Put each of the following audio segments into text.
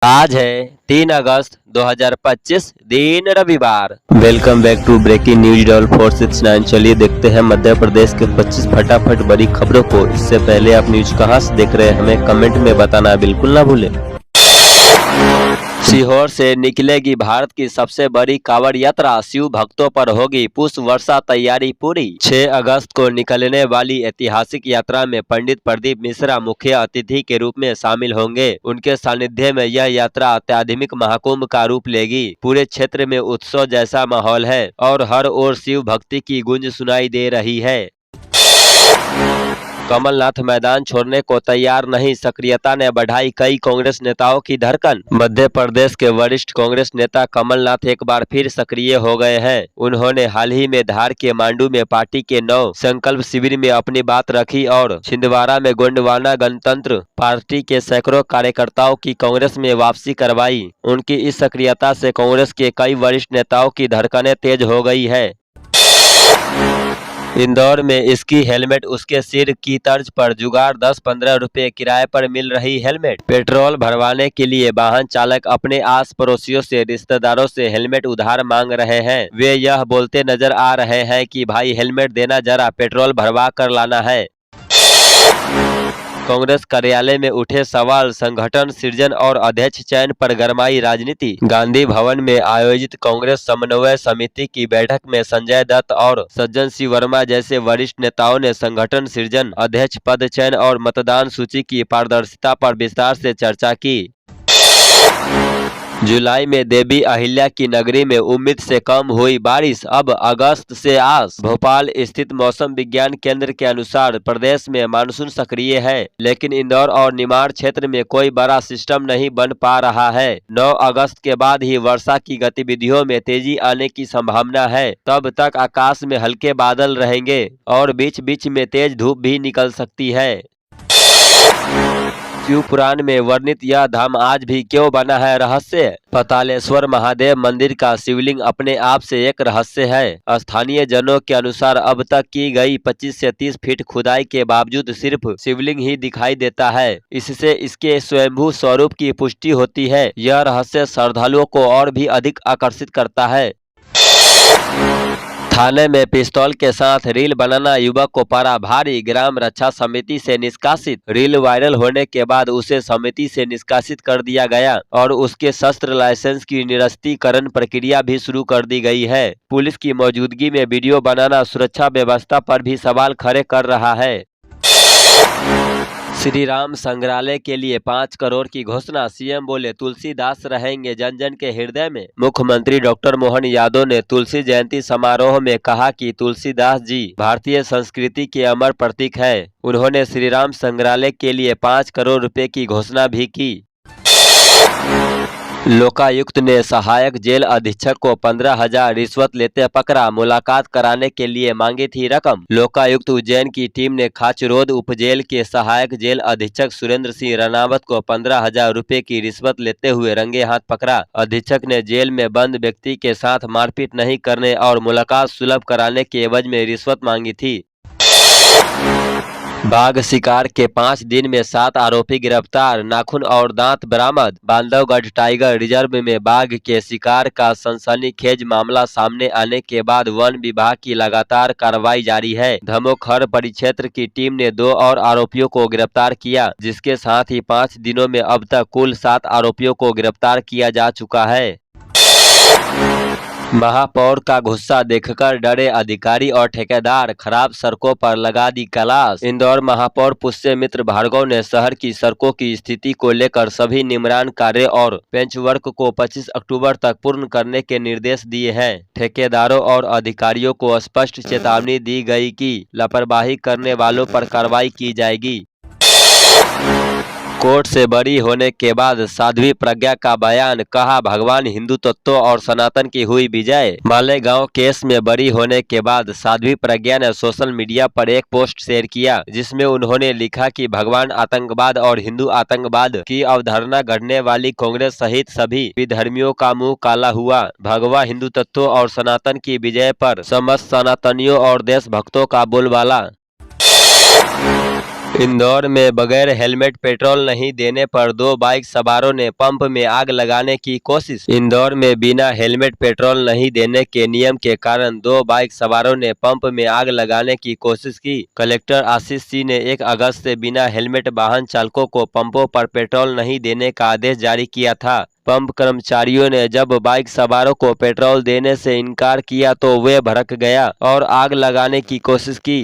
आज है 3 अगस्त 2025 दिन रविवार। Welcome back to breaking news डॉल 469। चलिए देखते हैं मध्य प्रदेश के 25 फटाफट बड़ी खबरों को। इससे पहले आप न्यूज कहां से देख रहे हैं हमें कमेंट में बताना बिल्कुल ना भूलें। सीहोर से निकलेगी भारत की सबसे बड़ी कांवड़ यात्रा, शिव भक्तों पर होगी पुष्प वर्षा, तैयारी पूरी। 6 अगस्त को निकलने वाली ऐतिहासिक यात्रा में पंडित प्रदीप मिश्रा मुख्य अतिथि के रूप में शामिल होंगे। उनके सानिध्य में यह यात्रा अत्याधुनिक महाकुंभ का रूप लेगी। पूरे क्षेत्र में उत्सव जैसा माहौल है और हर ओर शिव भक्ति की गूंज सुनाई दे रही है। कमलनाथ मैदान छोड़ने को तैयार नहीं, सक्रियता ने बढ़ाई कई कांग्रेस नेताओं की धड़कन। मध्य प्रदेश के वरिष्ठ कांग्रेस नेता कमलनाथ एक बार फिर सक्रिय हो गए हैं। उन्होंने हाल ही में धार के मांडू में पार्टी के 9 संकल्प शिविर में अपनी बात रखी और छिंदवाड़ा में गोंडवाना गणतंत्र पार्टी के सैकड़ों कार्यकर्ताओं की कांग्रेस में वापसी करवाई। उनकी इस सक्रियता से कांग्रेस के कई वरिष्ठ नेताओं की धड़कनें तेज हो गई है। इंदौर में इसकी हेलमेट उसके सिर की तर्ज पर जुगाड़, 10-15 रुपए किराए पर मिल रही हेलमेट। पेट्रोल भरवाने के लिए वाहन चालक अपने आस पड़ोसियों से, रिश्तेदारों से हेलमेट उधार मांग रहे हैं। वे यह बोलते नजर आ रहे हैं कि भाई हेलमेट देना, जरा पेट्रोल भरवा कर लाना है। कांग्रेस कार्यालय में उठे सवाल, संगठन सृजन और अध्यक्ष चयन पर गरमाई राजनीति। गांधी भवन में आयोजित कांग्रेस समन्वय समिति की बैठक में संजय दत्त और सज्जन सिंह वर्मा जैसे वरिष्ठ नेताओं ने संगठन सृजन, अध्यक्ष पद चयन और मतदान सूची की पारदर्शिता पर विस्तार से चर्चा की। जुलाई में देवी अहिल्या की नगरी में उम्मीद से कम हुई बारिश, अब अगस्त से आस। भोपाल स्थित मौसम विज्ञान केंद्र के अनुसार प्रदेश में मानसून सक्रिय है, लेकिन इंदौर और निमाड़ क्षेत्र में कोई बड़ा सिस्टम नहीं बन पा रहा है। 9 अगस्त के बाद ही वर्षा की गतिविधियों में तेजी आने की संभावना है। तब तक आकाश में हल्के बादल रहेंगे और बीच बीच में तेज धूप भी निकल सकती है। शिव पुराण में वर्णित यह धाम आज भी क्यों बना है रहस्य? पतालेश्वर महादेव मंदिर का शिवलिंग अपने आप से एक रहस्य है। स्थानीय जनों के अनुसार अब तक की गई 25 से 30 फीट खुदाई के बावजूद सिर्फ शिवलिंग ही दिखाई देता है। इससे इसके स्वयंभू स्वरूप की पुष्टि होती है। यह रहस्य श्रद्धालुओं को और भी अधिक आकर्षित करता है। थाने में पिस्तौल के साथ रील बनाना युवक को पड़ा भारी, ग्राम रक्षा समिति से निष्कासित। रील वायरल होने के बाद उसे समिति से निष्कासित कर दिया गया और उसके शस्त्र लाइसेंस की निरस्तीकरण प्रक्रिया भी शुरू कर दी गई है। पुलिस की मौजूदगी में वीडियो बनाना सुरक्षा व्यवस्था पर भी सवाल खड़े कर रहा है। श्री राम संग्रहालय के लिए 5 करोड़ की घोषणा, सीएम बोले तुलसीदास रहेंगे जन जन के हृदय में। मुख्यमंत्री डॉक्टर मोहन यादव ने तुलसी जयंती समारोह में कहा कि तुलसीदास जी भारतीय संस्कृति के अमर प्रतीक है। उन्होंने श्री राम संग्रहालय के लिए 5 करोड़ रुपए की घोषणा भी की। लोकायुक्त ने सहायक जेल अधीक्षक को 15,000 रिश्वत लेते पकड़ा, मुलाकात कराने के लिए मांगी थी रकम। लोकायुक्त उज्जैन की टीम ने खाचरोद उपजेल के सहायक जेल अधीक्षक सुरेंद्र सिंह रनावत को 15,000 रुपए की रिश्वत लेते हुए रंगे हाथ पकड़ा। अधीक्षक ने जेल में बंद व्यक्ति के साथ मारपीट नहीं करने और मुलाकात सुलभ कराने के एवज में रिश्वत मांगी थी। बाघ शिकार के 5 दिन में 7 आरोपी गिरफ्तार, नाखून और दांत बरामद। बांधवगढ़ टाइगर रिजर्व में बाघ के शिकार का सनसनीखेज मामला सामने आने के बाद वन विभाग की लगातार कार्रवाई जारी है। धमोखर परिक्षेत्र की टीम ने 2 और आरोपियों को गिरफ्तार किया, जिसके साथ ही 5 दिनों में अब तक कुल 7 आरोपियों को गिरफ्तार किया जा चुका है। महापौर का गुस्सा देखकर डरे अधिकारी और ठेकेदार, खराब सड़कों पर लगा दी क्लास। इंदौर महापौर पुष्य मित्र भार्गव ने शहर की सड़कों की स्थिति को लेकर सभी निर्माण कार्य और पेंचवर्क को 25 अक्टूबर तक पूर्ण करने के निर्देश दिए हैं। ठेकेदारों और अधिकारियों को स्पष्ट चेतावनी दी गई कि लापरवाही करने वालों पर कार्रवाई की जाएगी। कोर्ट से बरी होने के बाद साध्वी प्रज्ञा का बयान, कहा भगवान हिंदू तत्व और सनातन की हुई विजय। मालेगांव केस में बरी होने के बाद साध्वी प्रज्ञा ने सोशल मीडिया पर एक पोस्ट शेयर किया, जिसमें उन्होंने लिखा कि भगवान आतंकवाद और हिंदू आतंकवाद की अवधारणा गढ़ने वाली कांग्रेस सहित सभी विधर्मियों का मुंह काला हुआ। भगवा हिंदू तत्व और सनातन की विजय पर समस्त सनातनियों और देशभक्तों का बोलबाला। इंदौर में बगैर हेलमेट पेट्रोल नहीं देने पर 2 बाइक सवारों ने पंप में आग लगाने की कोशिश। इंदौर में बिना हेलमेट पेट्रोल नहीं देने के नियम के कारण 2 बाइक सवारों ने पंप में आग लगाने की कोशिश की। कलेक्टर आशीष सिंह ने 1 अगस्त से बिना हेलमेट वाहन चालकों को पंपों पर पेट्रोल नहीं देने का आदेश जारी किया था। पंप कर्मचारियों ने जब बाइक सवारों को पेट्रोल देने से इनकार किया तो वे भड़क गया और आग लगाने की कोशिश की।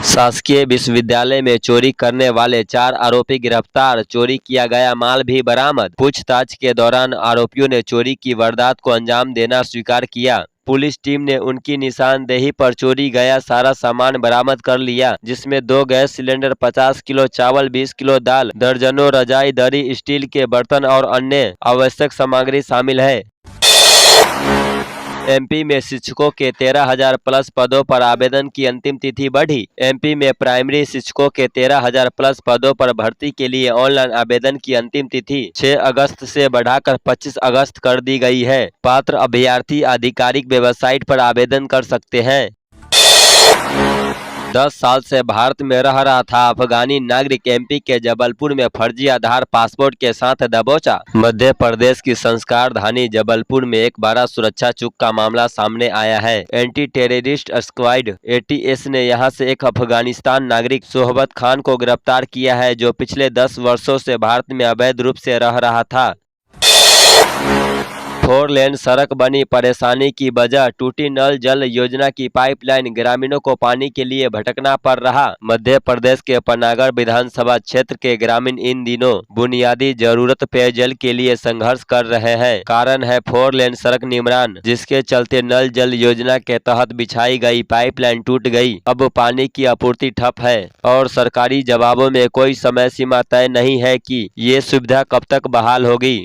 शासकीय विश्वविद्यालय में चोरी करने वाले 4 आरोपी गिरफ्तार, चोरी किया गया माल भी बरामद। पूछताछ के दौरान आरोपियों ने चोरी की वारदात को अंजाम देना स्वीकार किया। पुलिस टीम ने उनकी निशानदेही पर चोरी गया सारा सामान बरामद कर लिया, जिसमें 2 गैस सिलेंडर, 50 किलो चावल, 20 किलो दाल, दर्जनों रजाई, दरी, स्टील के बर्तन और अन्य आवश्यक सामग्री शामिल है। एमपी में शिक्षकों के 13,000 प्लस पदों पर आवेदन की अंतिम तिथि बढ़ी। एमपी में प्राइमरी शिक्षकों के 13,000 प्लस पदों पर भर्ती के लिए ऑनलाइन आवेदन की अंतिम तिथि 6 अगस्त से बढ़ाकर 25 अगस्त कर दी गई है। पात्र अभ्यर्थी आधिकारिक वेबसाइट पर आवेदन कर सकते हैं। 10 साल से भारत में रह रहा था अफगानी नागरिक एमपी के जबलपुर में फर्जी आधार पासपोर्ट के साथ दबोचा। मध्य प्रदेश की संस्कार धानी जबलपुर में एक बड़ा सुरक्षा चूक का मामला सामने आया है। एंटी टेररिस्ट स्क्वाड एटीएस ने यहां से एक अफगानिस्तान नागरिक सोहबत खान को गिरफ्तार किया है, जो पिछले 10 वर्षों से भारत में अवैध रूप से रह रहा था। 4 लेन सड़क बनी परेशानी की वजह, टूटी नल जल योजना की पाइपलाइन, ग्रामीणों को पानी के लिए भटकना पड़ रहा। मध्य प्रदेश के पनागढ़ विधानसभा क्षेत्र के ग्रामीण इन दिनों बुनियादी जरूरत पेयजल के लिए संघर्ष कर रहे हैं। कारण है 4 लेन सड़क निर्माण, जिसके चलते नल जल योजना के तहत बिछाई गई पाइपलाइन टूट गई। अब पानी की आपूर्ति ठप है और सरकारी जवाबों में कोई समय सीमा तय नहीं है कि ये सुविधा कब तक बहाल होगी।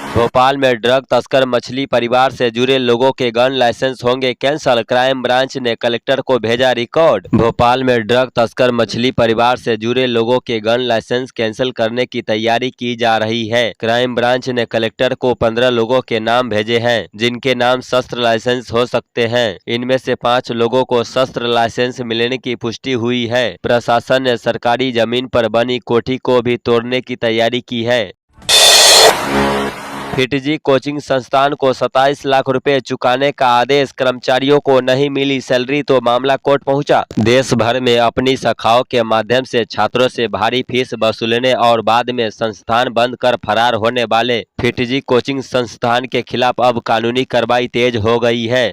भोपाल में ड्रग तस्कर मछली परिवार से जुड़े लोगों के गन लाइसेंस होंगे कैंसल, क्राइम ब्रांच ने कलेक्टर को भेजा रिकॉर्ड। भोपाल में ड्रग तस्कर मछली परिवार से जुड़े लोगों के गन लाइसेंस कैंसिल करने की तैयारी की जा रही है। क्राइम ब्रांच ने कलेक्टर को 15 लोगों के नाम भेजे हैं, जिनके नाम शस्त्र लाइसेंस हो सकते हैं। इनमें से 5 लोगों को शस्त्र लाइसेंस मिलने की पुष्टि हुई है। प्रशासन ने सरकारी जमीन पर बनी कोठी को भी तोड़ने की तैयारी की है। फिटजी कोचिंग संस्थान को 27 लाख रुपए चुकाने का आदेश, कर्मचारियों को नहीं मिली सैलरी तो मामला कोर्ट पहुंचा। देश भर में अपनी शाखाओं के माध्यम से छात्रों से भारी फीस वसूलने और बाद में संस्थान बंद कर फरार होने वाले फिटजी कोचिंग संस्थान के खिलाफ अब कानूनी कार्रवाई तेज हो गई है।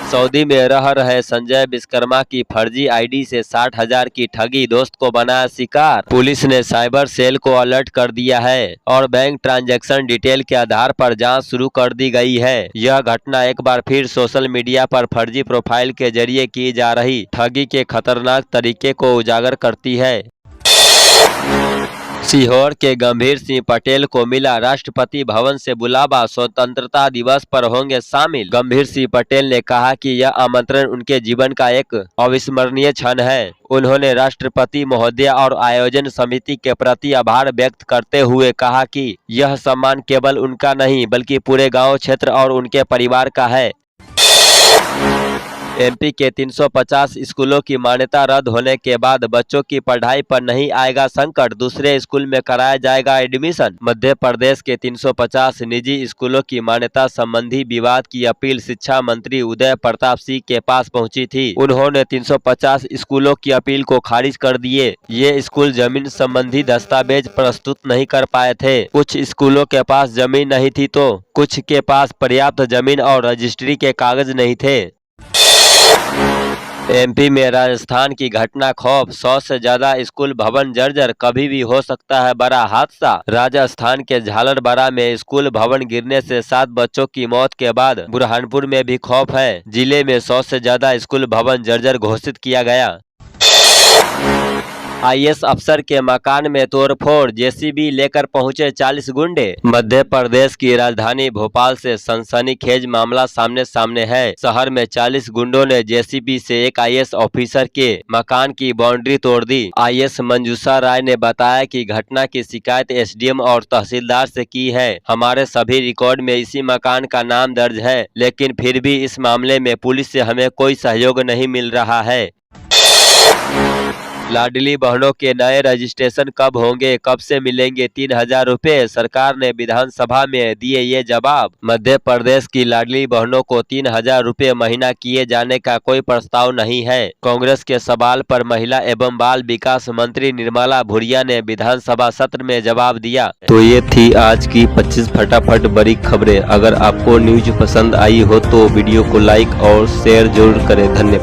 सऊदी में रह रहे संजय विश्वकर्मा की फर्जी आईडी से 60,000 की ठगी, दोस्त को बनाया शिकार। पुलिस ने साइबर सेल को अलर्ट कर दिया है और बैंक ट्रांजैक्शन डिटेल के आधार पर जांच शुरू कर दी गई है। यह घटना एक बार फिर सोशल मीडिया पर फर्जी प्रोफाइल के जरिए की जा रही ठगी के खतरनाक तरीके को उजागर करती है। सीहोर के गंभीर सिंह पटेल को मिला राष्ट्रपति भवन से बुलावा, स्वतंत्रता दिवस पर होंगे शामिल। गंभीर सिंह पटेल ने कहा कि यह आमंत्रण उनके जीवन का एक अविस्मरणीय क्षण है। उन्होंने राष्ट्रपति महोदय और आयोजन समिति के प्रति आभार व्यक्त करते हुए कहा कि यह सम्मान केवल उनका नहीं बल्कि पूरे गांव क्षेत्र और उनके परिवार का है। एमपी के 350 स्कूलों की मान्यता रद्द होने के बाद बच्चों की पढ़ाई पर नहीं आएगा संकट, दूसरे स्कूल में कराया जाएगा एडमिशन। मध्य प्रदेश के 350 निजी स्कूलों की मान्यता संबंधी विवाद की अपील शिक्षा मंत्री उदय प्रताप सिंह के पास पहुंची थी। उन्होंने 350 स्कूलों की अपील को खारिज कर दिए। ये स्कूल जमीन संबंधी दस्तावेज प्रस्तुत नहीं कर पाए थे। कुछ स्कूलों के पास जमीन नहीं थी तो कुछ के पास पर्याप्त जमीन और रजिस्ट्री के कागज नहीं थे। एमपी में राजस्थान की घटना खौफ, 100 से ज्यादा स्कूल भवन जर्जर, कभी भी हो सकता है बड़ा हादसा। राजस्थान के झालरबड़ा में स्कूल भवन गिरने से 7 बच्चों की मौत के बाद बुरहानपुर में भी खौफ है। जिले में 100 से ज्यादा स्कूल भवन जर्जर घोषित किया गया। आईएएस अफसर के मकान में तोड़फोड़, जेसीबी लेकर पहुंचे 40 गुंडे। मध्य प्रदेश की राजधानी भोपाल से सनसनीखेज मामला सामने है। शहर में 40 गुंडों ने जेसीबी से एक आईएएस ऑफिसर के मकान की बाउंड्री तोड़ दी। आईएएस मंजूषा राय ने बताया कि घटना की शिकायत एसडीएम और तहसीलदार से की है। हमारे सभी रिकॉर्ड में इसी मकान का नाम दर्ज है, लेकिन फिर भी इस मामले में पुलिस से हमें कोई सहयोग नहीं मिल रहा है। लाडली बहनों के नए रजिस्ट्रेशन कब होंगे, कब से मिलेंगे 3000 रुपए? सरकार ने विधानसभा में दिए ये जवाब। मध्य प्रदेश की लाडली बहनों को 3000 रुपए महीना किए जाने का कोई प्रस्ताव नहीं है। कांग्रेस के सवाल पर महिला एवं बाल विकास मंत्री निर्मला भूरिया ने विधानसभा सत्र में जवाब दिया। तो ये थी आज की 25 फटाफट बड़ी खबरें। अगर आपको न्यूज पसंद आई हो तो वीडियो को लाइक और शेयर जरूर करें। धन्यवाद।